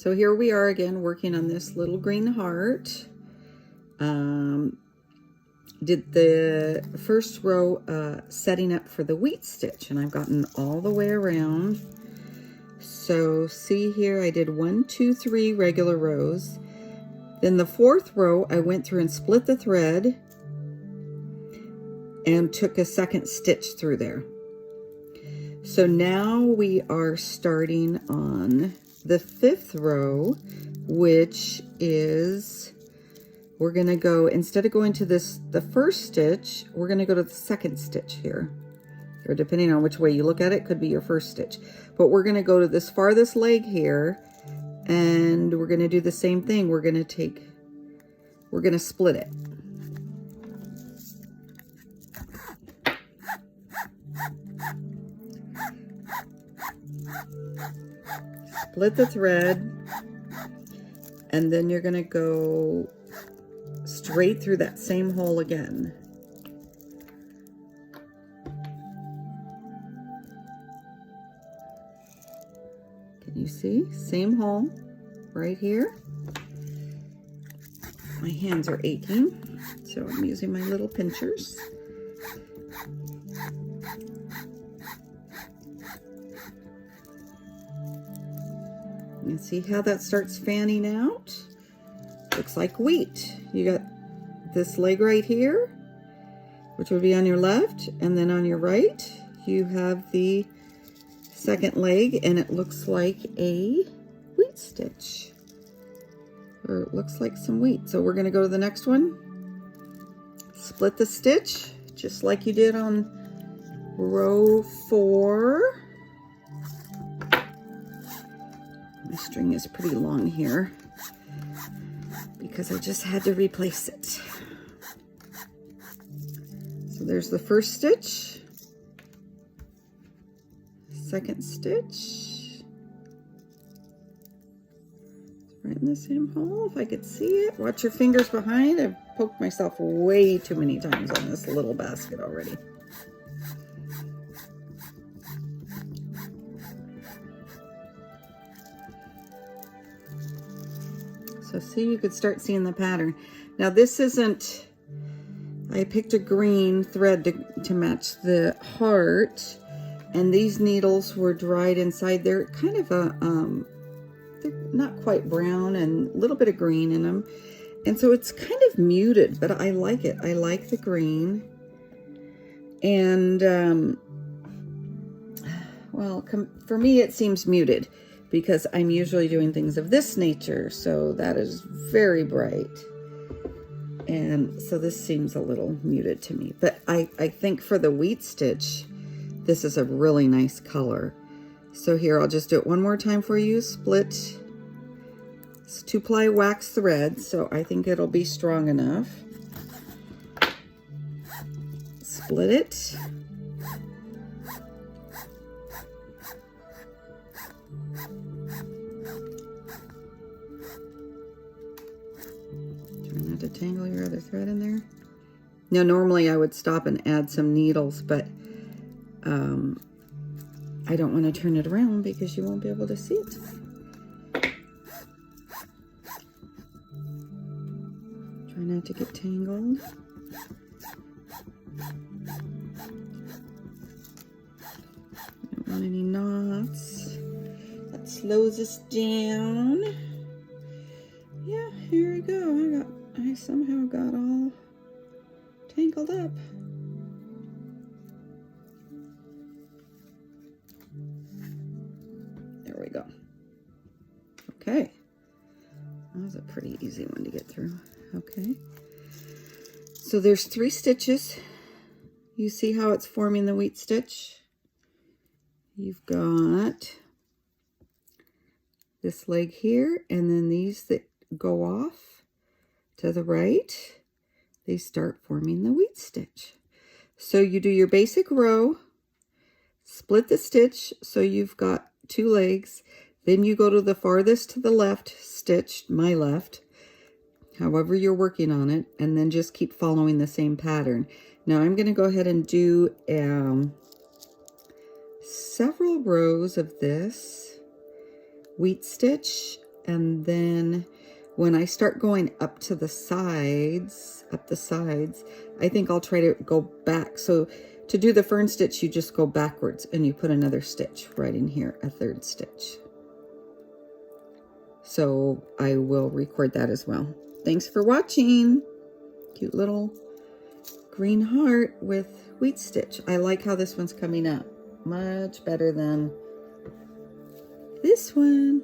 So here we are again working on this little green heart. Did the first row setting up for the wheat stitch, and I've gotten all the way around. So see here, I did 1, 2, 3 regular rows. Then the fourth row, I went through and split the thread and took a second stitch through there. So now we are starting on the fifth row, which is, we're gonna go, instead of going to the first stitch, we're gonna go to the second stitch here. Or depending on which way you look at it, could be your first stitch. But we're gonna go to this farthest leg here, and we're gonna do the same thing. We're gonna split it. Split the thread, and then you're gonna go straight through that same hole again. Can you see? Same hole right here. My hands are aching, so I'm using my little pinchers. You see how that starts fanning out? Looks like wheat. You got this leg right here, which would be on your left, and then on your right, you have the second leg, and it looks like a wheat stitch. Or it looks like some wheat. So we're gonna go to the next one. Split the stitch, just like you did on row 4. My string is pretty long here because I just had to replace it. So there's the first stitch, second stitch, right in the same hole. If I could see it, watch your fingers behind. I've poked myself way too many times on this little basket already. So see, you could start seeing the pattern. Now this isn't, I picked a green thread to match the heart, and these needles were dried inside. They're kind of a, they're not quite brown and a little bit of green in them. And so it's kind of muted, but I like it. I like the green. And, well, for me, it seems muted, because I'm usually doing things of this nature, so that is very bright. And so this seems a little muted to me. But I think for the wheat stitch, this is a really nice color. So here, I'll just do it one more time for you. Split. It's 2-ply wax thread, so I think it'll be strong enough. Split it. To tangle your other thread in there. Now normally I would stop and add some needles, but I don't want to turn it around because you won't be able to see it. Try not to get tangled. Don't want any knots. That slows us down. Yeah, here we go. I somehow got all tangled up. There we go. Okay. That was a pretty easy one to get through. Okay. So there's 3 stitches. You see how it's forming the wheat stitch? You've got this leg here, and then these that go off to the right, they start forming the wheat stitch. So you do your basic row, split the stitch so you've got 2 legs, then you go to the farthest to the left stitch, my left, however you're working on it, and then just keep following the same pattern. Now I'm going to go ahead and do several rows of this wheat stitch And then when I start going up to the sides, I think I'll try to go back. So to do the fern stitch, you just go backwards and you put another stitch right in here, a third stitch. So I will record that as well. Thanks for watching. Cute little green heart with wheat stitch. I like how this one's coming up. Much better than this one.